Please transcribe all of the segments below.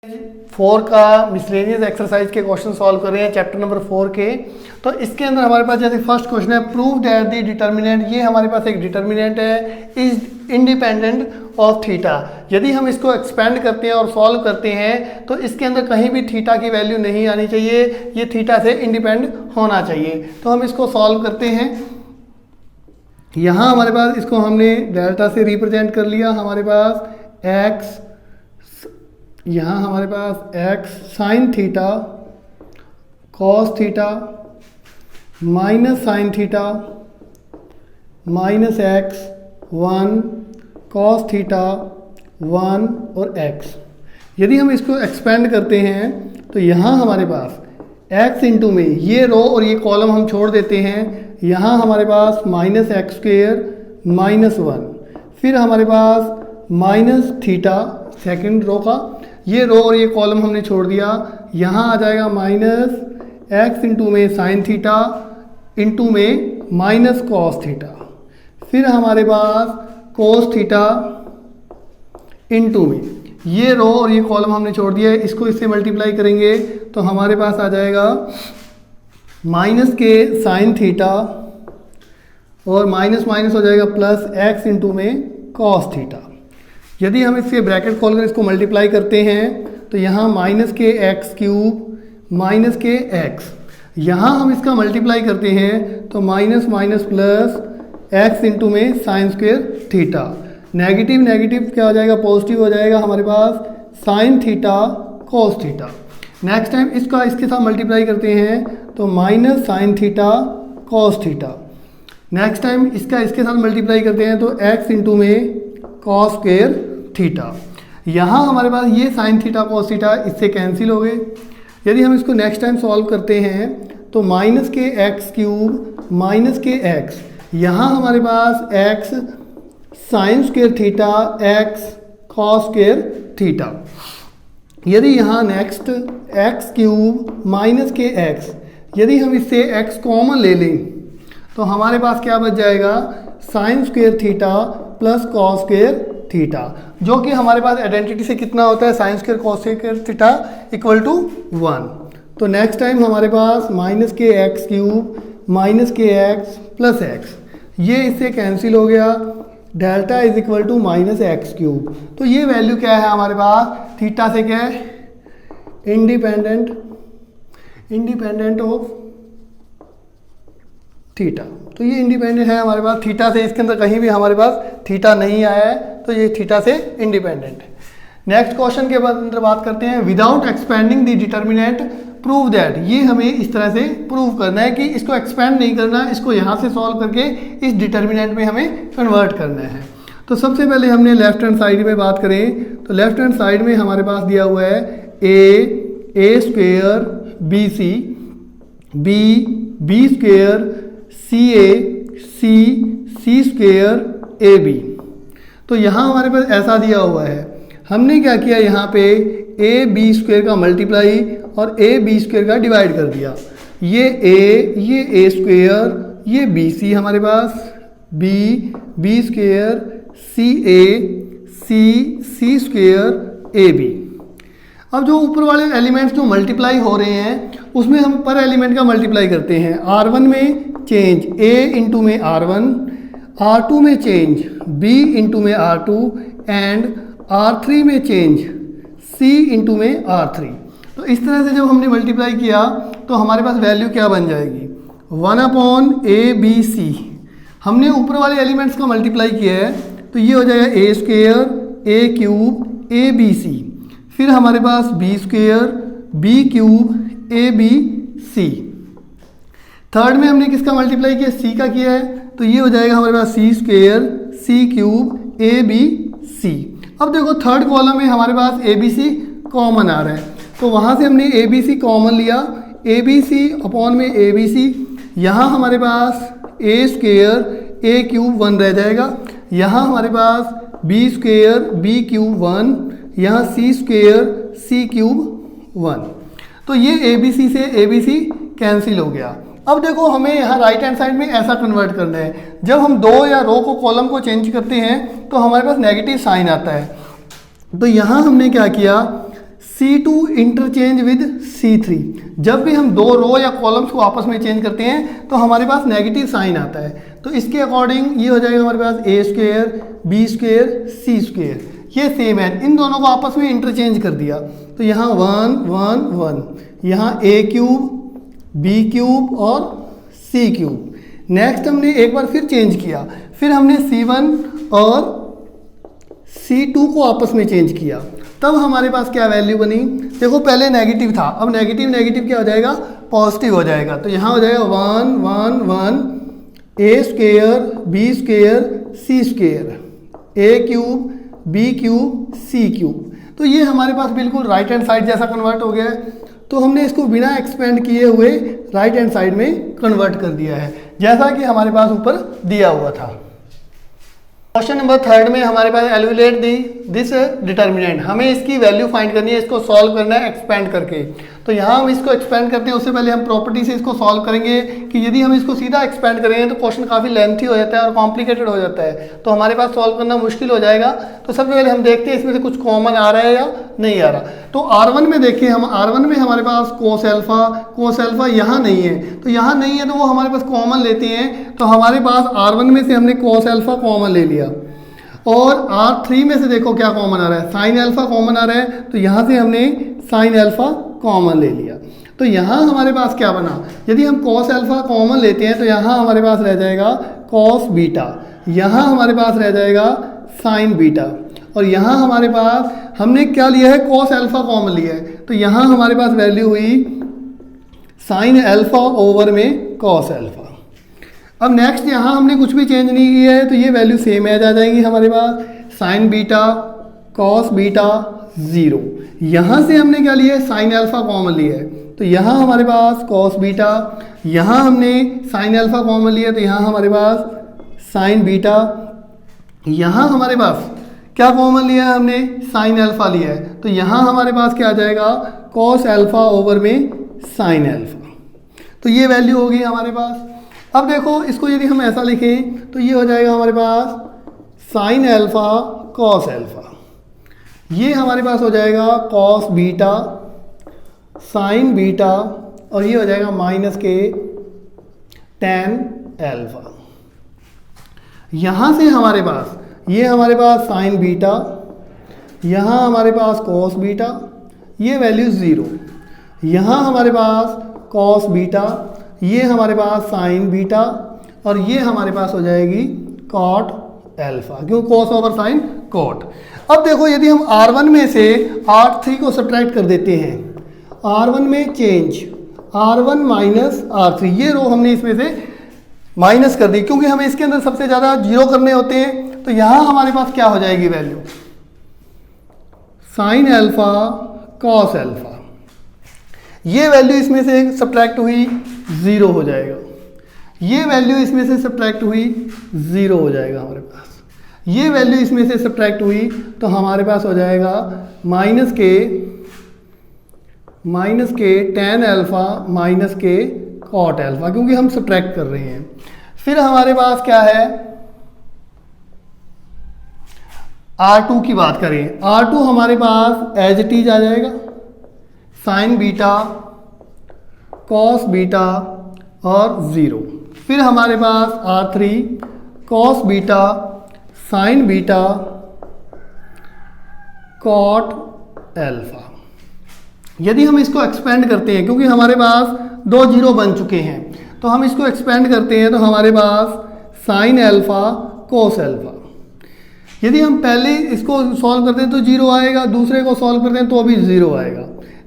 4 का miscellaneous exercise के question solve कर रहे हैं चैप्टर नंबर 4 के। तो इसके अंदर हमारे पास जैसे फर्स्ट क्वेश्चन है, प्रूव दैट द डिटर्मिनेंट, ये हमारे पास एक डिटर्मिनेंट है, इज इंडिपेंडेंट ऑफ थीटा। यदि हम इसको एक्सपेंड करते हैं और सॉल्व करते हैं तो इसके अंदर कहीं भी थीटा की वैल्यू नहीं आनी चाहिए, ये थीटा से इंडिपेंड होना चाहिए। तो हम इसको सॉल्व करते हैं। यहाँ हमारे पास इसको हमने डेल्टा से रिप्रेजेंट कर लिया। हमारे पास एक्स, यहाँ हमारे पास X sine theta cos theta minus sine theta minus X 1 cos theta 1 और एक्स। यदि हम इसको एक्सपेंड करते हैं तो यहाँ हमारे पास एक्स इंटू में ये रो और ये कॉलम हम छोड़ देते हैं। यहाँ हमारे पास माइनस एक्स स्क्वेयर माइनस 1, फिर हमारे पास माइनस थीटा सेकेंड रो का, ये रो और ये कॉलम हमने छोड़ दिया। यहाँ आ जाएगा माइनस एक्स इंटू में साइन थीटा इंटू में माइनस कॉस थीटा, फिर हमारे पास कोस थीटा इंटू में ये रो और ये कॉलम हमने छोड़ दिया है। इसको इससे मल्टीप्लाई करेंगे तो हमारे पास आ जाएगा माइनस के साइन थीटा और माइनस माइनस हो जाएगा प्लस एक्स इंटू में कॉस थीटा। यदि हम इससे ब्रैकेट खोलकर इसको मल्टीप्लाई करते हैं तो यहाँ माइनस के एक्स क्यूब माइनस के एक्स, यहाँ हम इसका मल्टीप्लाई करते हैं तो minus minus plus X into में sine square theta. Negative negative क्या हो जाएगा, पॉजिटिव हो जाएगा हमारे पास sine theta cos theta. Next time इसका इसके साथ मल्टीप्लाई करते हैं तो minus sine theta cos theta. Next time इसका इसके साथ मल्टीप्लाई करते हैं तो एक्स इंटू में कॉस स्क्वेयर थीटा। यहाँ हमारे पास ये साइन थीटा कॉस थीटा इससे कैंसिल हो गए। यदि हम इसको नेक्स्ट टाइम सॉल्व करते हैं तो माइनस के एक्स क्यूब माइनस के एक्स, यहाँ हमारे पास X sine square theta X cos square theta. यदि यहाँ नेक्स्ट एक्स क्यूब माइनस के एक्स, यदि हम इससे एक्स कॉमन ले लें तो हमारे पास क्या बच जाएगा, sine square theta plus cos square theta, जो कि हमारे पास आइडेंटिटी से कितना होता है, sine square cos square theta equal to 1। तो नेक्स्ट टाइम हमारे पास माइनस के एक्स क्यूब माइनस के एक्स प्लस एक्स, ये इससे कैंसिल हो गया। Delta is equal to minus x cube. तो ये वैल्यू क्या है हमारे पास, थीटा से क्या है, इंडिपेंडेंट ऑफ थीटा। तो ये इंडिपेंडेंट है हमारे पास थीटा से, इसके अंदर कहीं भी हमारे पास थीटा नहीं आया है, तो ये थीटा से इंडिपेंडेंट है। नेक्स्ट क्वेश्चन के बाद अंदर बात करते हैं, without expanding the determinant prove that. ये हमें इस तरह से प्रूव करना है कि इसको एक्सपेंड नहीं करना, इसको यहाँ से सॉल्व करके इस डिटर्मिनेंट में हमें कन्वर्ट करना है। तो सबसे पहले हमने लेफ्ट हैंड साइड में बात करें तो लेफ्ट हैंड साइड में हमारे पास दिया हुआ है A square B C, B square C A, C square A B. तो यहाँ हमारे पास ऐसा दिया हुआ है। हमने क्या किया, यहाँ पे ए बी स्क्वेयर का मल्टीप्लाई और ए बी स्क्वेयर का डिवाइड कर दिया। ये ए स्क्वेयर, ये बी सी हमारे पास, B square C A, C square A B. अब जो ऊपर वाले एलिमेंट्स जो मल्टीप्लाई हो रहे हैं उसमें हम पर एलिमेंट का मल्टीप्लाई करते हैं। R1 में चेंज A इंटू में R1, R2 में चेंज B इंटू में R2 एंड R3 में चेंज C इंटू में R3। तो इस तरह से जब हमने मल्टीप्लाई किया तो हमारे पास वैल्यू क्या बन जाएगी, 1/ABC। हमने ऊपर वाले एलिमेंट्स का मल्टीप्लाई किया है तो ये हो जाएगा A square A cube ABC, फिर हमारे पास B square B cube ABC। Third में हमने किसका मल्टीप्लाई किया, C का किया है, तो ये हो जाएगा हमारे पास C square C cube ABC। अब देखो थर्ड कॉलम में हमारे पास ABC कॉमन आ रहा है, तो वहाँ से हमने ABC कॉमन लिया, ABC अपॉन में ABC। यहाँ हमारे पास A स्क्वेयर A क्यूब 1 रह जाएगा, यहाँ हमारे पास B स्क्वेयर B क्यूब 1, यहाँ C स्क्वेयर C क्यूब 1। तो ये ABC से ABC कैंसिल हो गया। अब देखो हमें यहाँ राइट हैंड साइड में ऐसा कन्वर्ट करना है, जब हम दो या रो को कॉलम को चेंज करते हैं तो हमारे पास नेगेटिव साइन आता है। तो यहाँ हमने क्या किया, C2 इंटरचेंज विद C3। जब भी हम दो रो या कॉलम्स को आपस में चेंज करते हैं तो हमारे पास नेगेटिव साइन आता है। तो इसके अकॉर्डिंग ये हो जाएगा हमारे पास ए square B square C square, ये सेम है, इन दोनों को आपस में इंटरचेंज कर दिया। तो यहाँ 1 1 1, यहाँ ए क्यूब बी क्यूब और सी क्यूब। नेक्स्ट हमने एक बार फिर चेंज किया, फिर हमने C1 और C2 को आपस में चेंज किया, तब हमारे पास क्या वैल्यू बनी। देखो पहले नेगेटिव था, अब नेगेटिव नेगेटिव क्या हो जाएगा, पॉजिटिव हो जाएगा। तो यहाँ हो जाएगा 1 1 1 ए स्क्वेयर बी स्क्वेयर सी स्क्वेयर ए cube B cube C cube. तो ये हमारे पास बिल्कुल राइट हैंड साइड जैसा कन्वर्ट हो गया है। तो हमने इसको बिना एक्सपेंड किए हुए राइट हैंड साइड में कन्वर्ट कर दिया है, जैसा कि हमारे पास ऊपर दिया हुआ था। क्वेश्चन नंबर 3 में हमारे पास एलुलेट दिस डिटर्मिनेंट, हमें इसकी वैल्यू फाइंड करनी है, इसको सॉल्व करना है एक्सपेंड करके। तो यहाँ हम इसको एक्सपेंड करते हैं, उससे पहले हम प्रॉपर्टी से इसको सॉल्व करेंगे कि यदि हम इसको सीधा एक्सपेंड करेंगे तो क्वेश्चन काफ़ी लेंथी हो जाता है और कॉम्प्लिकेटेड हो जाता है, तो हमारे पास सॉल्व करना मुश्किल हो जाएगा। तो सबसे पहले हम देखते हैं इसमें से कुछ कॉमन आ रहा है या नहीं आ रहा। तो R1 में देखिए, हम R1 में हमारे पास कोस एल्फा यहाँ नहीं है, तो यहाँ नहीं है तो वो हमारे पास कॉमन लेते हैं। तो हमारे पास R1 में से हमने कोस एल्फा कॉमन ले लिया, और R3 में से देखो क्या कॉमन आ रहा है, साइन एल्फा कॉमन आ रहा है, तो यहाँ से हमने साइन एल्फा कॉमन ले लिया। तो यहाँ हमारे पास क्या बना, यदि हम कॉस एल्फा कॉमन लेते हैं तो यहाँ हमारे पास रह जाएगा कॉस बीटा, यहाँ हमारे पास रह जाएगा साइन बीटा, और यहाँ हमारे पास हमने क्या लिया है, कॉस एल्फा कॉमन लिया है, तो यहाँ हमारे पास वैल्यू हुई साइन एल्फा ओवर में कॉस एल्फा। अब नेक्स्ट यहाँ हमने कुछ भी चेंज नहीं किया है, तो ये वैल्यू सेम एज आ जाएंगी हमारे पास, साइन बीटा कॉस बीटा 0। यहाँ से हमने क्या लिया है, साइन एल्फा कॉमन लिया है, तो यहाँ हमारे पास कॉस बीटा, यहाँ हमने साइन एल्फा कॉमन लिया, तो यहाँ हमारे पास साइन बीटा, यहाँ हमारे पास क्या कॉमन लिया है, हमने साइन एल्फा लिया है, तो यहाँ हमारे पास क्या आ जाएगा, कॉस एल्फा ओवर में साइन एल्फा। तो ये वैल्यू होगी हमारे पास। अब देखो इसको यदि हम ऐसा लिखें तो ये हो जाएगा हमारे पास साइन एल्फा कॉस एल्फा, ये हमारे पास हो जाएगा कॉस बीटा साइन बीटा, और ये हो जाएगा माइनस के टेन एल्फा। यहाँ से हमारे पास ये हमारे पास साइन बीटा, यहाँ हमारे पास कॉस बीटा, ये वैल्यू 0, यहाँ हमारे पास कॉस बीटा, ये हमारे पास साइन बीटा, और ये हमारे पास हो जाएगी कॉट एल्फा, क्यों कॉस ओवर साइन कॉट। अब देखो यदि हम R1 में से R3 को सब्ट्रैक्ट कर देते हैं, R1 में चेंज R1 माइनस R3, ये रो हमने इसमें से माइनस कर दी, क्योंकि हमें इसके अंदर सबसे ज़्यादा 0 करने होते हैं। तो यहाँ हमारे पास क्या हो जाएगी value, sine alpha cos alpha, ये वैल्यू इसमें से सब्ट्रैक्ट हुई 0 हो जाएगा, ये वैल्यू इसमें से सब्ट्रैक्ट हुई 0 हो जाएगा हमारे पास, ये वैल्यू इसमें से सब्ट्रैक्ट हुई तो हमारे पास हो जाएगा माइनस के टेन एल्फा माइनस के कॉट एल्फा, क्योंकि हम सब्ट्रैक्ट कर रहे हैं। फिर हमारे पास क्या है, R2 की बात करें, R2 हमारे पास एज इट इज आ जाएगा, साइन बीटा कॉस बीटा और 0। फिर हमारे पास R3 cos beta sine beta cot alpha. यदि हम इसको एक्सपेंड करते हैं, क्योंकि हमारे पास 2 0 बन चुके हैं, तो हम इसको एक्सपेंड करते हैं तो हमारे पास साइन एल्फा कोस एल्फा। यदि हम पहले इसको सॉल्व करते हैं तो 0 आएगा, दूसरे को सॉल्व करते हैं तो भी 0 आएगा,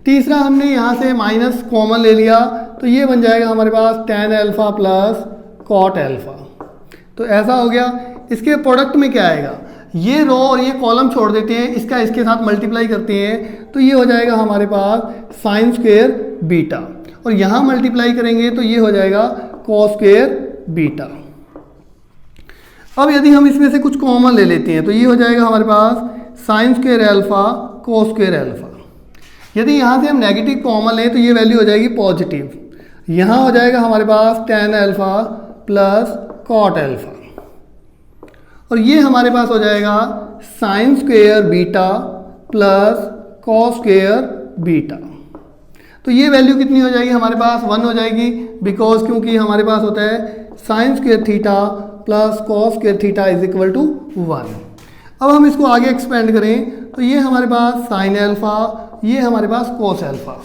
तीसरा हमने यहाँ से माइनस कॉमन ले लिया तो ये बन जाएगा हमारे पास tan alpha plus cot alpha. तो ऐसा हो गया। इसके प्रोडक्ट में क्या आएगा, ये रो और ये कॉलम छोड़ देते हैं, इसका इसके साथ मल्टीप्लाई करते हैं तो ये हो जाएगा हमारे पास साइन स्क्वेयर बीटा, और यहाँ मल्टीप्लाई करेंगे तो ये हो जाएगा कॉस स्क्वेयर बीटा। अब यदि हम इसमें से कुछ कॉमन ले लेते हैं तो ये हो जाएगा हमारे पास sine square alpha cos square alpha. यदि यहाँ से हम नेगेटिव कॉमन लें तो ये वैल्यू हो जाएगी पॉजिटिव, यहाँ हो जाएगा हमारे पास tan alpha plus cot alpha, और ये हमारे पास हो जाएगा sine square beta plus cos square beta. तो ये वैल्यू कितनी हो जाएगी हमारे पास 1 हो जाएगी, बिकॉज क्योंकि हमारे पास होता है sine square theta plus cos square theta is equal to 1। अब हम इसको आगे एक्सपेंड करें तो ये हमारे पास साइन एल्फा, ये हमारे पास कोस एल्फा।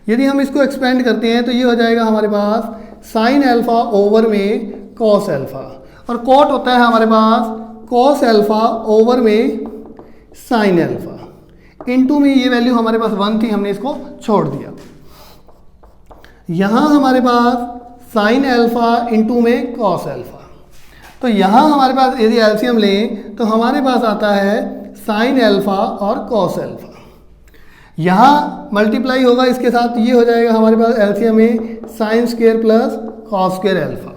यदि हम इसको एक्सपेंड करते हैं तो ये हो जाएगा हमारे पास साइन एल्फा ओवर में कॉस एल्फा, और कॉट होता है हमारे पास कॉस एल्फा ओवर में साइन एल्फा। इनटू में ये वैल्यू हमारे पास 1 थी, हमने इसको छोड़ दिया। यहाँ हमारे पास साइन एल्फा इंटू में कॉस एल्फा। तो यहाँ हमारे पास यदि एलसीएम लें तो हमारे पास आता है साइन एल्फा और कॉस एल्फा। यहाँ मल्टीप्लाई होगा इसके साथ, ये हो जाएगा हमारे पास एलसीएम में sign square plus cos square alpha.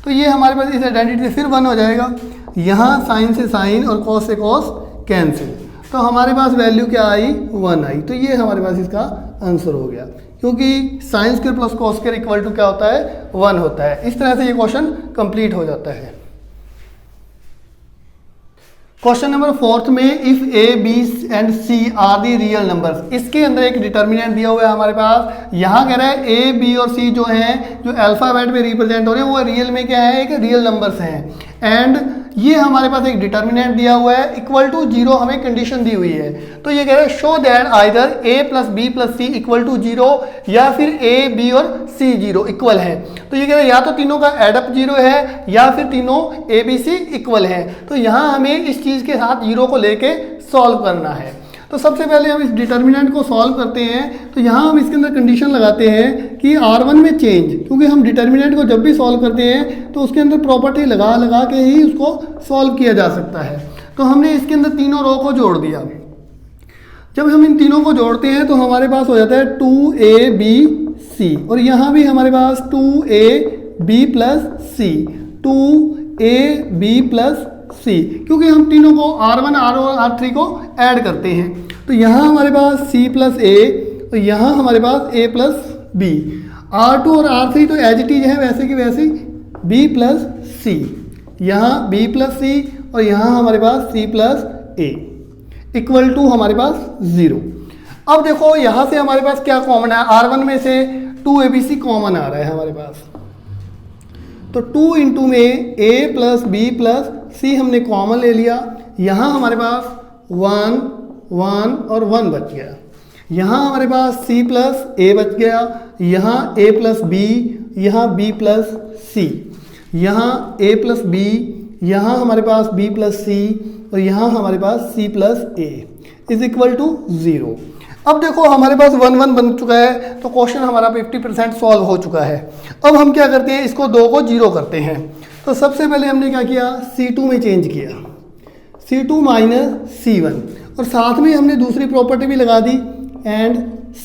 तो ये हमारे पास इस आइडेंटिटी से फिर 1 हो जाएगा। यहाँ साइन से साइन और कॉस से कॉस कैंसिल, तो हमारे पास वैल्यू क्या आई 1 आई। तो ये हमारे पास इसका आंसर हो गया, क्योंकि sine square plus cos square equal to क्या होता है 1 होता है। इस तरह से ये क्वेश्चन कंप्लीट हो जाता है। क्वेश्चन नंबर 4 में if a b and c are the real numbers, इसके अंदर एक डिटर्मिनेंट दिया हुआ है हमारे पास। यहाँ कह रहा है ए बी और सी जो हैं, जो अल्फाबेट में रिप्रेजेंट हो रहे हैं, वो रियल में क्या है, एक रियल नंबर्स हैं। एंड ये हमारे पास एक डिटर्मिनेंट दिया हुआ है इक्वल टू 0, हमें कंडीशन दी हुई है। तो ये कह रहा है show that either a plus B plus c equal to 0, या फिर ए बी और सी 0 इक्वल है। तो ये कह रहा है या तो तीनों का एडअप 0 है, या फिर तीनों ए बी सी इक्वल है। तो यहाँ हमें इस चीज़ के साथ 0 को लेके सॉल्व करना है। तो सबसे पहले हम इस डिटर्मिनेंट को सॉल्व करते हैं। तो यहाँ हम इसके अंदर कंडीशन लगाते हैं कि R1 में चेंज, क्योंकि हम डिटर्मिनेंट को जब भी सॉल्व करते हैं तो उसके अंदर प्रॉपर्टी लगा लगा के ही उसको सॉल्व किया जा सकता है। तो हमने इसके अंदर तीनों रो को जोड़ दिया। जब हम इन तीनों को जोड़ते हैं तो हमारे पास हो जाता है 2AB और यहाँ भी हमारे पास 2AB प्लस सी, 2AB प्लस सी, क्योंकि हम तीनों को R1 R और R3 को ऐड करते हैं। तो यहाँ हमारे पास C प्लस A और यहाँ हमारे पास A प्लस B। R2 और R3 तो एज इट इज है वैसे कि वैसे, B प्लस C, यहाँ B प्लस C और यहाँ हमारे पास C plus A equal to हमारे पास 0। अब देखो यहाँ से हमारे पास क्या कॉमन है, R1 में से 2ABC कॉमन आ रहा है हमारे पास। तो 2 इंटू में A plus B plus C हमने कॉमन ले लिया। यहाँ हमारे पास 1 1 और 1 बच गया। यहाँ हमारे पास C प्लस A बच गया, यहाँ A प्लस B, यहाँ B प्लस C, यहाँ A प्लस B, यहाँ हमारे पास B प्लस C और यहाँ हमारे पास C plus A is equal to 0। अब देखो हमारे पास 1 1 बन चुका है, तो क्वेश्चन हमारा 50% सॉल्व हो चुका है। अब हम क्या करते हैं, इसको 2 को 0 करते हैं। तो सबसे पहले हमने क्या किया, C2 में चेंज किया, C2 माइनस C1, और साथ में हमने दूसरी प्रॉपर्टी भी लगा दी, एंड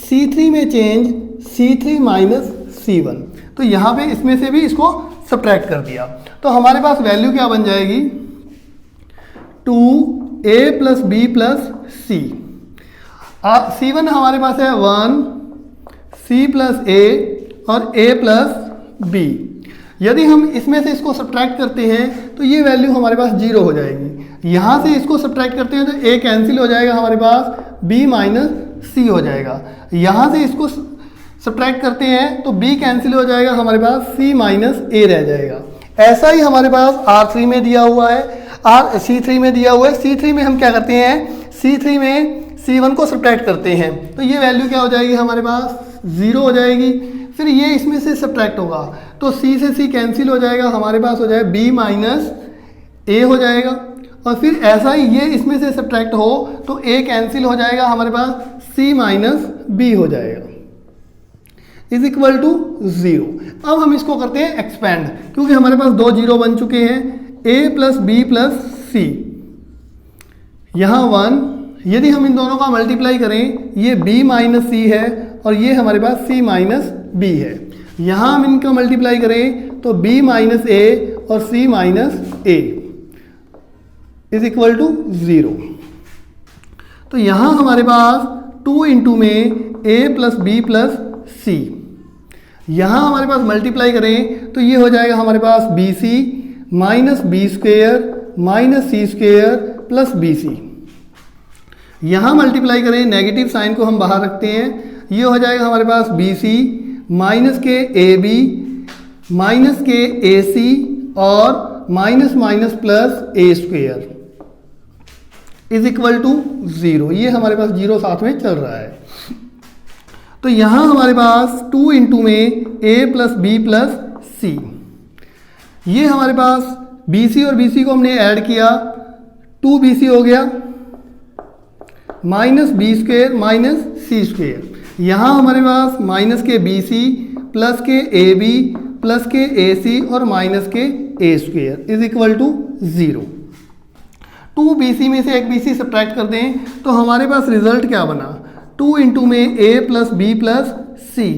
C3 में चेंज C3 माइनस C1। तो यहाँ पे इसमें से भी इसको सब्ट्रैक्ट कर दिया। तो हमारे पास वैल्यू क्या बन जाएगी, 2A plus B plus C। C1 हमारे पास है 1, C प्लस A और A प्लस B। यदि हम इसमें से इसको सब्ट्रैक्ट करते हैं तो ये वैल्यू हमारे पास 0 हो जाएगी। यहाँ से इसको सब्ट्रैक्ट करते हैं तो A कैंसिल हो जाएगा, हमारे पास B माइनस C हो जाएगा। यहाँ से इसको सब्ट्रैक्ट करते हैं तो B कैंसिल हो जाएगा, हमारे पास C माइनस A रह जाएगा। ऐसा ही हमारे पास R3 में दिया हुआ है, C3 में दिया हुआ है। C3 में हम क्या करते हैं, C3 में C1 को सब्ट्रैक्ट करते हैं, तो ये वैल्यू क्या हो जाएगी, हमारे पास 0 हो जाएगी। फिर ये इसमें से सब्ट्रैक्ट होगा तो C से C कैंसिल हो जाएगा, हमारे पास हो जाएगा B माइनस A हो जाएगा। और फिर ऐसा ही ये इसमें से सब्ट्रैक्ट हो तो A कैंसिल हो जाएगा, हमारे पास C माइनस B हो जाएगा इज इक्वल टू 0। अब हम इसको करते हैं एक्सपेंड, क्योंकि हमारे पास 2 0 बन चुके हैं। A plus B plus C, यहाँ 1, यदि हम इन दोनों का मल्टीप्लाई करें, ये B माइनस C है और ये हमारे पास C माइनस B है। यहाँ हम इनका मल्टीप्लाई करें तो B माइनस A और C minus A is equal to 0। तो यहाँ हमारे पास 2 इंटू में A plus B plus C, यहाँ हमारे पास मल्टीप्लाई करें तो ये हो जाएगा हमारे पास BC minus B square minus C square plus BC। यहाँ मल्टीप्लाई करें, नेगेटिव साइन को हम बाहर रखते हैं, ये हो जाएगा हमारे पास बी सी माइनस के ए बी माइनस के ए सी और minus minus plus a square is equal to 0। ये हमारे पास 0 साथ में चल रहा है। तो यहां हमारे पास 2 इंटू में a प्लस बी प्लस सी, ये हमारे पास बी सी और बी सी को हमने ऐड किया, 2bc हो गया माइनस बी स्क्वेयर माइनस सी स्क्वेयर। यहाँ हमारे पास माइनस के बी सी प्लस के ए बी प्लस के ए सी और माइनस के A square is equal to 0। 2bc में से एक bc सब्ट्रैक्ट कर दें तो हमारे पास रिजल्ट क्या बना, 2 इंटू में a plus B plus C.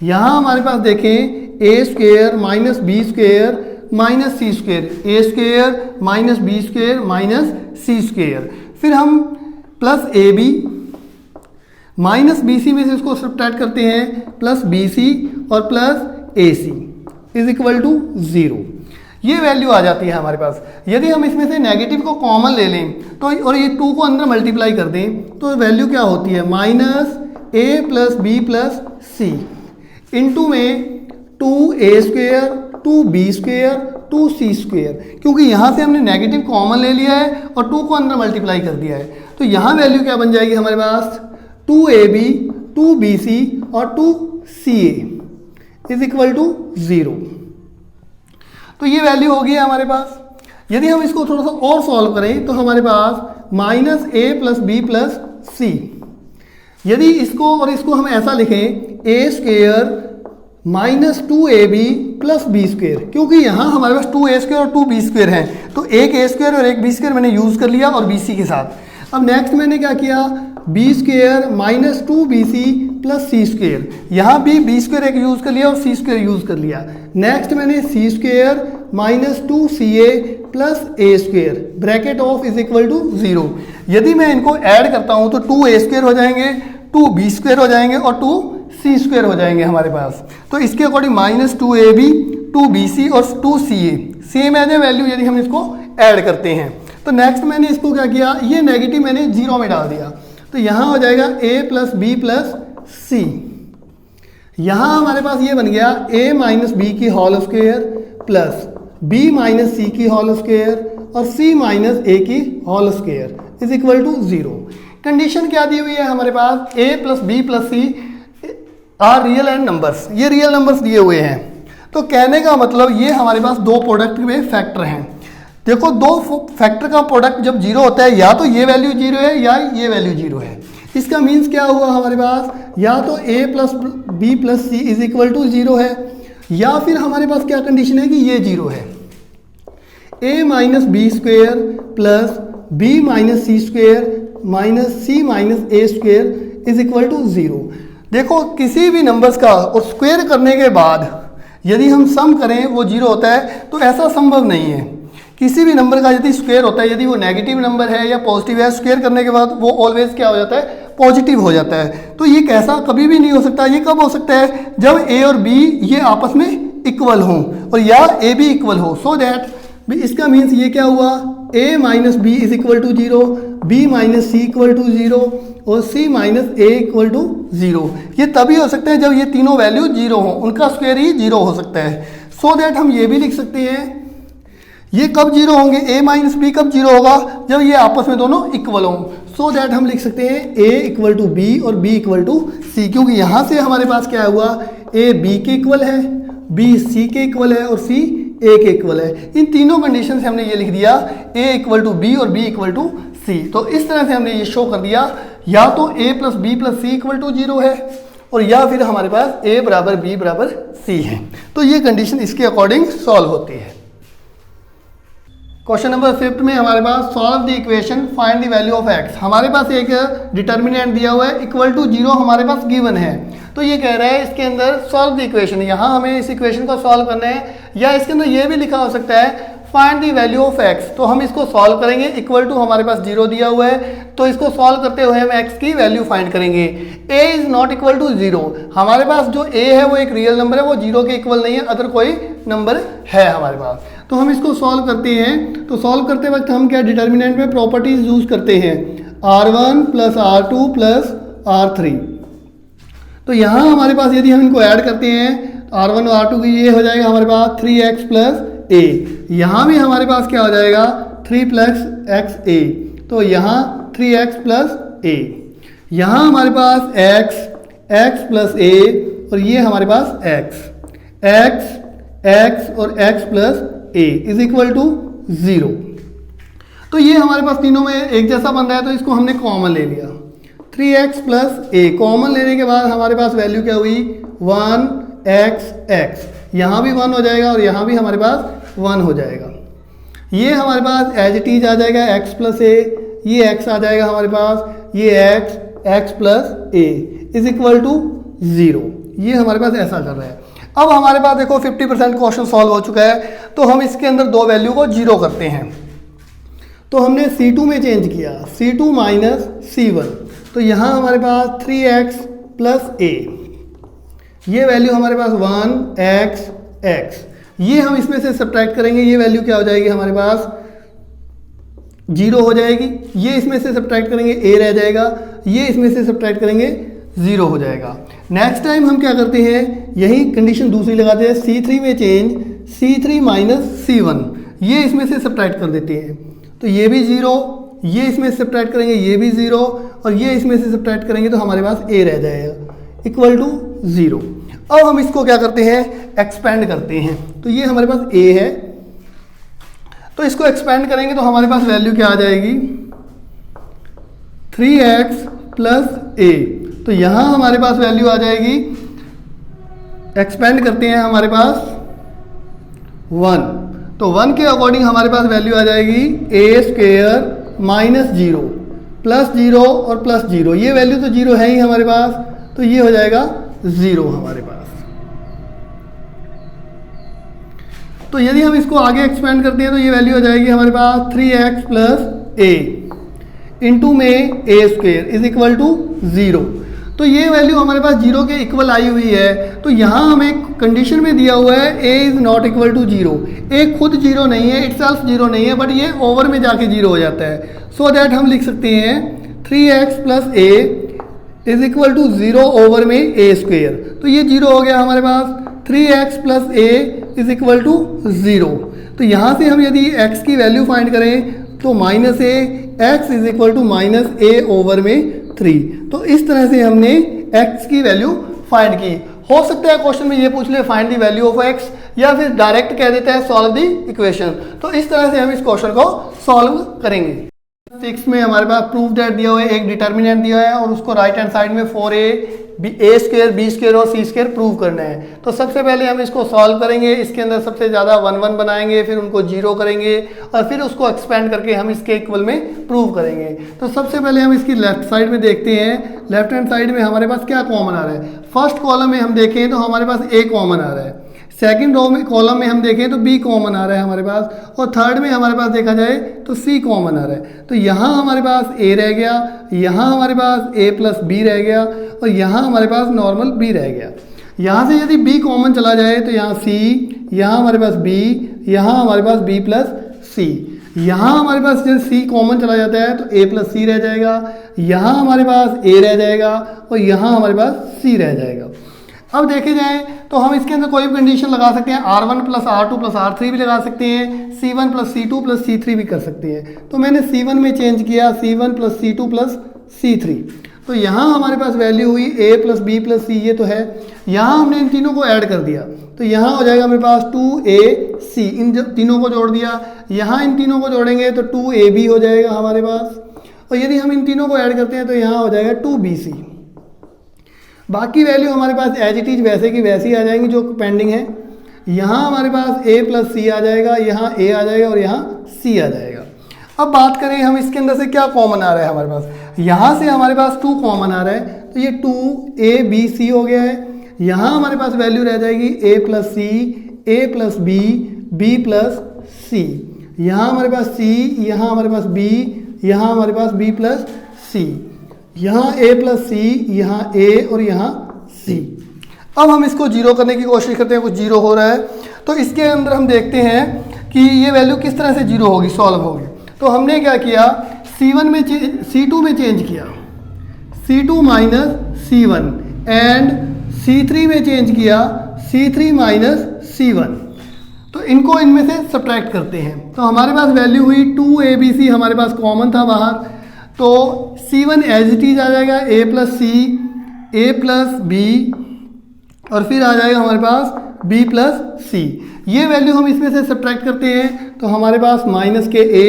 यहाँ हमारे पास देखें A square minus B square minus C square, A square minus B square minus C square, फिर हम plus A B minus B C में से इसको सब्ट्रैक्ट करते हैं प्लस बी सी और plus a c is equal to 0। ये value आ जाती है हमारे पास। यदि हम इसमें से नेगेटिव को कॉमन ले लें तो और ये 2 को अंदर मल्टीप्लाई कर दें तो वैल्यू क्या होती है, minus A plus B plus C into में 2a square 2b square 2c square, क्योंकि यहाँ से हमने नेगेटिव कॉमन ले लिया है और 2 को अंदर मल्टीप्लाई कर दिया है। तो यहाँ वैल्यू क्या बन जाएगी हमारे पास, 2ab 2bc और 2ca इज इक्वल टू 0। तो ये वैल्यू होगी हमारे पास। यदि हम इसको थोड़ा सा और सॉल्व करें तो हमारे पास minus A plus B plus C, यदि इसको और इसको हम ऐसा लिखें A square minus 2ab plus B square, क्योंकि यहाँ हमारे पास 2a स्क्वेयर और 2b स्क्वेयर हैं तो एक a स्क्वेयर और एक b स्क्वेयर मैंने यूज़ कर लिया और bc के साथ। अब नेक्स्ट मैंने क्या किया, b square minus 2bc plus C square, यहाँ भी b स्क्वेयर एक यूज़ कर लिया और c स्क्वेयर यूज़ कर लिया। नेक्स्ट मैंने c square minus 2ca plus a square bracket of is equal to 0। यदि मैं इनको ऐड करता हूँ तो 2a स्क्वेयर हो जाएंगे, 2b स्क्वेयर हो जाएंगे और 2c स्क्वेयर हो जाएंगे हमारे पास। तो इसके अकॉर्डिंग माइनस 2ab 2bc और 2ca same as a value यदि हम इसको ऐड करते हैं तो नेक्स्ट मैंने इसको क्या किया, ये नेगेटिव मैंने 0 में डाल दिया तो यहाँ हो जाएगा a plus B plus C. यहाँ हमारे पास ये बन गया a माइनस बी की whole square plus b minus C की होल स्क्वेयर और c माइनस a की whole square is equal to 0। Condition क्या दी हुई है हमारे पास, a plus B plus C are real and numbers, ये रियल नंबर्स दिए हुए हैं। तो कहने का मतलब ये हमारे पास दो प्रोडक्ट में फैक्टर हैं। देखो दो फैक्टर का प्रोडक्ट जब 0 होता है या तो ये वैल्यू 0 है या ये वैल्यू 0 है। इसका मीन्स क्या हुआ हमारे पास, या तो a plus B plus c is equal to 0 है या फिर हमारे पास क्या कंडीशन है कि ये 0 है। a minus B square plus b minus C square minus c minus a square is equal to 0। देखो किसी भी नंबर्स का और स्क्वायर करने के बाद यदि हम सम करें वो 0 होता है तो ऐसा संभव नहीं है। किसी भी नंबर का यदि स्क्वायर होता है, यदि वो नेगेटिव नंबर है या पॉजिटिव है, स्क्वायर करने के बाद वो ऑलवेज क्या हो जाता है, पॉजिटिव हो जाता है। तो ये कैसा कभी भी नहीं हो सकता। ये कब हो सकता है, जब a और b ये आपस में इक्वल हों और या a b इक्वल हो। सो दैट इसका मीन्स ये क्या हुआ, a minus b is equal to 0, b minus c equal to 0 और c minus a equal to 0। ये तभी हो सकता है जब ये तीनों वैल्यू 0 हो, उनका स्क्वायर ही 0 हो सकता है। सो दैट हम ये भी लिख सकते हैं, ये कब 0 होंगे, a माइनस बी कब 0 होगा, जब ये आपस में दोनों इक्वल हों। सो दैट हम लिख सकते हैं a इक्वल टू बी और b इक्वल टू सी, क्योंकि यहाँ से हमारे पास क्या हुआ, a b के इक्वल है, b c के इक्वल है और c a के इक्वल है। इन तीनों कंडीशन से हमने ये लिख दिया a इक्वल टू बी और b इक्वल टू सी। तो इस तरह से हमने ये शो कर दिया, या तो a plus B plus c equal to 0 है और या फिर हमारे पास a बराबर b बराबर c है। तो ये कंडीशन इसके अकॉर्डिंग सॉल्व होती है। क्वेश्चन नंबर 5 में हमारे पास solve the equation find the value of x। हमारे पास एक डिटर्मिनेंट दिया हुआ है इक्वल टू 0 हमारे पास गिवन है। तो ये कह रहा है इसके अंदर सॉल्व द इक्वेशन, यहाँ हमें इस इक्वेशन को सॉल्व करना है, या इसके अंदर ये भी लिखा हो सकता है find the value of x। तो हम इसको सॉल्व करेंगे, इक्वल टू हमारे पास 0 दिया हुआ है तो इसको सॉल्व करते हुए हम x की वैल्यू फाइंड करेंगे। a is not equal to 0, हमारे पास जो a है वो एक रियल नंबर है, वो 0 के इक्वल नहीं है, अदर कोई नंबर है हमारे पास। तो हम इसको सॉल्व करते हैं। तो सॉल्व करते वक्त हम क्या डिटर्मिनेंट में प्रॉपर्टीज यूज करते हैं, r1 plus r2 plus r3। तो यहाँ हमारे पास यदि हम इनको ऐड करते हैं तो R1 और R2 की ये हो जाएगा हमारे पास 3x प्लस a। यहाँ भी हमारे पास क्या हो जाएगा 3 प्लस एक्स ए, तो यहाँ 3x प्लस a। यहाँ हमारे पास x प्लस a और ये हमारे पास x और x plus a is equal to 0। तो ये हमारे पास तीनों में एक जैसा बन रहा है, तो इसको हमने कॉमन ले लिया। 3x प्लस a कॉमन लेने के बाद हमारे पास वैल्यू क्या हुई 1x, यहाँ भी 1 हो जाएगा और यहाँ भी हमारे पास 1 हो जाएगा। ये हमारे पास एज इट इज आ जाएगा x प्लस a, ये x आ जाएगा हमारे पास, ये x plus a is equal to 0। ये हमारे पास ऐसा चल रहा है। अब हमारे पास देखो 50% क्वेश्चन सॉल्व हो चुका है, तो हम इसके अंदर दो वैल्यू को 0 करते हैं। तो हमने C2 में चेंज किया, C2 माइनस C1, तो यहाँ हमारे पास 3x प्लस a, ये वैल्यू हमारे पास 1x, ये हम इसमें से सब्ट्रैक्ट करेंगे, ये वैल्यू क्या हो जाएगी हमारे पास 0 हो जाएगी। ये इसमें से सब्ट्रैक्ट करेंगे a रह जाएगा, ये इसमें से सब्ट्रैक्ट करेंगे 0 हो जाएगा। नेक्स्ट टाइम हम क्या करते हैं, यही कंडीशन दूसरी लगाते हैं, C3 में चेंज, C3 माइनस C1, ये इसमें से सब्ट्रैक्ट कर देते हैं, तो ये भी 0, ये इसमें से सब्ट्रैक्ट करेंगे, ये भी 0 और ये इसमें से सब्ट्रैक्ट करेंगे तो हमारे पास a रह जाएगा इक्वल टू 0। अब हम इसको क्या करते हैं, एक्सपेंड करते हैं, तो ये हमारे पास a है, तो इसको एक्सपेंड करेंगे तो हमारे पास वैल्यू क्या आ जाएगी 3x प्लस a, तो यहाँ हमारे पास वैल्यू आ जाएगी, एक्सपेंड करते हैं हमारे पास 1, तो 1 के अकॉर्डिंग हमारे पास वैल्यू आ जाएगी a स्क्वेयर माइनस 0 प्लस 0 और प्लस 0, ये वैल्यू तो 0 है ही हमारे पास, तो ये हो जाएगा 0 हमारे पास। तो यदि हम इसको आगे एक्सपेंड करते हैं तो ये वैल्यू हो जाएगी हमारे पास 3x प्लस a इंटू में a square is equal to 0। तो ये वैल्यू हमारे पास 0 के इक्वल आई हुई है, तो यहाँ हमें कंडीशन में दिया हुआ है a is not equal to 0। a खुद 0 नहीं है, इटसेल्फ 0 नहीं है, बट ये ओवर में जाके 0 हो जाता है, सो दैट हम लिख सकते हैं 3x plus a is equal to 0 over में a स्क्वेयर, तो ये 0 हो गया हमारे पास, 3x plus a is equal to 0। तो यहाँ से हम यदि x की वैल्यू फाइंड करें तो minus a, x is equal to minus a over में 3। तो इस तरह से हमने x की वैल्यू फाइंड की। हो सकता है क्वेश्चन में ये पूछ ले find the value of x, या फिर डायरेक्ट कह देता है सॉल्व द इक्वेशन। तो इस तरह से हम इस क्वेश्चन को सॉल्व करेंगे। 6 में हमारे पास प्रूफ दैट दिया हुआ है, एक डिटर्मिनेंट दिया है और उसको राइट हैंड साइड में 4a स्क्वायर b स्क्वायर और c स्क्वायर प्रूव करना है। तो सबसे पहले हम इसको सॉल्व करेंगे, इसके अंदर सबसे ज़्यादा 1 1 बनाएंगे, फिर उनको 0 करेंगे और फिर उसको एक्सपेंड करके हम इसके इक्वल में प्रूव करेंगे। तो सबसे पहले हम इसकी लेफ्ट साइड में देखते हैं, लेफ्ट हैंड साइड में हमारे पास क्या कॉमन आ रहा है। फर्स्ट कॉलम में हम देखें तो हमारे पास a कॉमन आ रहा है, सेकंड रो में कॉलम में हम देखें तो b कॉमन आ रहा है हमारे पास, और थर्ड में हमारे पास देखा जाए तो c कॉमन आ रहा है। तो यहाँ हमारे पास a रह गया, यहाँ हमारे पास a प्लस b रह गया और यहाँ हमारे पास नॉर्मल b रह गया। यहाँ से यदि b कॉमन चला जाए तो यहाँ c, यहाँ हमारे पास b, यहाँ हमारे पास b प्लस c, यहाँ हमारे पास जब c कॉमन चला जाता है तो a प्लस c रह जाएगा, यहाँ हमारे पास a रह जाएगा और यहाँ हमारे पास c रह जाएगा। अब देखे जाए तो हम इसके अंदर कोई भी कंडीशन लगा सकते हैं, R1 plus R2 plus R3 भी लगा सकते हैं, C1 plus C2 plus C3 भी कर सकते हैं। तो मैंने C1 में चेंज किया, C1 plus C2 plus C3, तो यहाँ हमारे पास वैल्यू हुई a plus b plus c, ये तो है। यहाँ हमने इन तीनों को ऐड कर दिया तो यहाँ हो जाएगा मेरे पास 2ac, इन तीनों को जोड़ दिया, यहाँ इन तीनों को जोड़ेंगे तो 2ab हो जाएगा हमारे पास, और यदि हम इन तीनों को ऐड करते हैं तो यहाँ हो जाएगा 2bc। बाकी वैल्यू हमारे पास एज इट इज वैसे की वैसी आ जाएंगी जो पेंडिंग है। यहाँ हमारे पास a प्लस c आ जाएगा, यहाँ a आ जाएगा और यहाँ c आ जाएगा। अब बात करें हम इसके अंदर से क्या कॉमन आ रहा है हमारे पास, यहाँ से हमारे पास 2 कॉमन आ रहा है, तो ये 2abc हो गया है। यहाँ हमारे पास वैल्यू रह जाएगी a plus c, a plus b, b plus c, यहाँ हमारे पास c, यहाँ हमारे पास b, यहाँ हमारे पास b प्लस c, यहाँ a प्लस c, यहाँ a और यहाँ c। अब हम इसको 0 करने की कोशिश करते हैं, कुछ 0 हो रहा है, तो इसके अंदर हम देखते हैं कि ये वैल्यू किस तरह से 0 होगी, सॉल्व होगी। तो हमने क्या किया, C2 में चेंज किया, C2 minus C1 and C3 में चेंज किया C3 माइनस C1। तो इनको इनमें से सब्ट्रैक्ट करते हैं तो हमारे पास वैल्यू हुई 2ABC, हमारे पास कॉमन था बाहर, तो C1 एज इट इज आ जाएगा A plus C, A plus B और फिर आ जाएगा हमारे पास B प्लस C। ये वैल्यू हम इसमें से सब्ट्रैक्ट करते हैं तो हमारे पास माइनस के A,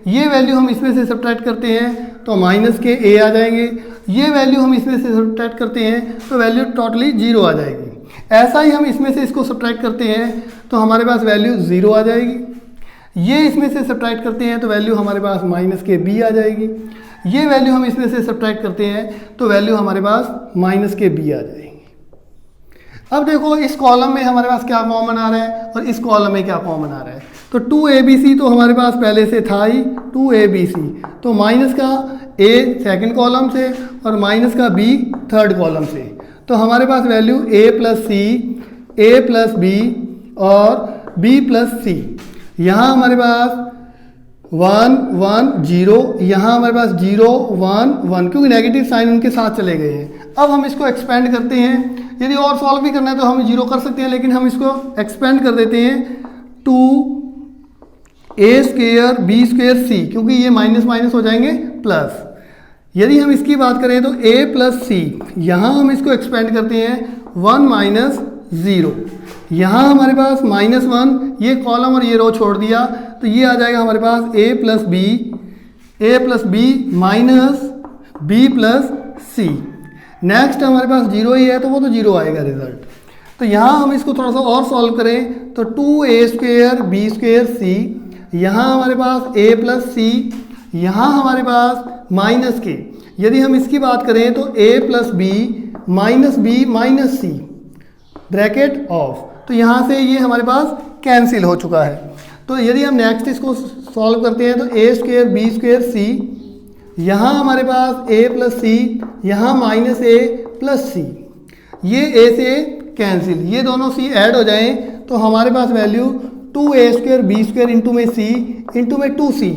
ये वैल्यू हम इसमें से सब्ट्रैक्ट करते हैं तो माइनस के A आ जाएंगे, ये वैल्यू हम इसमें से सब्ट्रैक्ट करते हैं तो वैल्यू टोटली 0 आ जाएगी। ऐसा ही हम इसमें से इसको सब्ट्रैक्ट करते हैं तो हमारे पास वैल्यू 0 आ जाएगी, ये इसमें से सब्ट्रैक्ट करते हैं तो वैल्यू हमारे पास माइनस के B आ जाएगी, ये वैल्यू हम इसमें से सब्ट्रैक्ट करते हैं तो वैल्यू हमारे पास माइनस के B आ जाएगी। अब देखो इस कॉलम में हमारे पास क्या कॉमन आ रहा है और इस कॉलम में क्या कॉमन आ रहा है। तो 2ABC तो हमारे पास पहले से था ही 2ABC, तो माइनस का A सेकंड कॉलम से और माइनस का B थर्ड कॉलम से, तो हमारे पास value A plus C, A plus B और B प्लस C। यहाँ हमारे पास 1 1 0, यहाँ हमारे पास 0 1 1, क्योंकि नेगेटिव साइन उनके साथ चले गए हैं। अब हम इसको एक्सपेंड करते हैं, यदि और सॉल्व भी करना है तो हम 0 कर सकते हैं, लेकिन हम इसको एक्सपेंड कर देते हैं 2A square B square C, क्योंकि ये माइनस माइनस हो जाएंगे प्लस। यदि हम इसकी बात करें तो A प्लस C, यहाँ हम इसको एक्सपेंड करते हैं 1 माइनस 0, यहाँ हमारे पास माइनस 1, ये कॉलम और ये रो छोड़ दिया तो ये आ जाएगा हमारे पास A plus B minus B plus C। Next हमारे पास 0 ही है तो वो तो 0 आएगा रिजल्ट। तो यहाँ हम इसको थोड़ा सा और सॉल्व करें तो 2A square B square C, यहाँ हमारे पास A प्लस C, यहाँ हमारे पास माइनस के, यदि हम इसकी बात करें तो A plus B minus C bracket of, तो यहाँ से ये हमारे पास कैंसिल हो चुका है। तो यदि हम नेक्स्ट इसको सॉल्व करते हैं तो A square B square C, यहाँ हमारे पास A प्लस C, यहाँ माइनस A प्लस C, ये A से कैंसिल, ये दोनों C ऐड हो जाएं तो हमारे पास value 2A square B square into में C इंटू में 2C,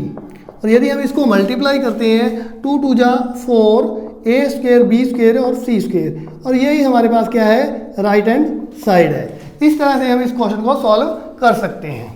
और यदि हम इसको मल्टीप्लाई करते हैं 2 2 जा 4, A स्क्वेयर B स्क्वेयर और C स्क्वेयर, और यही हमारे पास क्या है, राइट हैंड साइड है। इस तरह से हम इस क्वेश्चन को सॉल्व कर सकते हैं।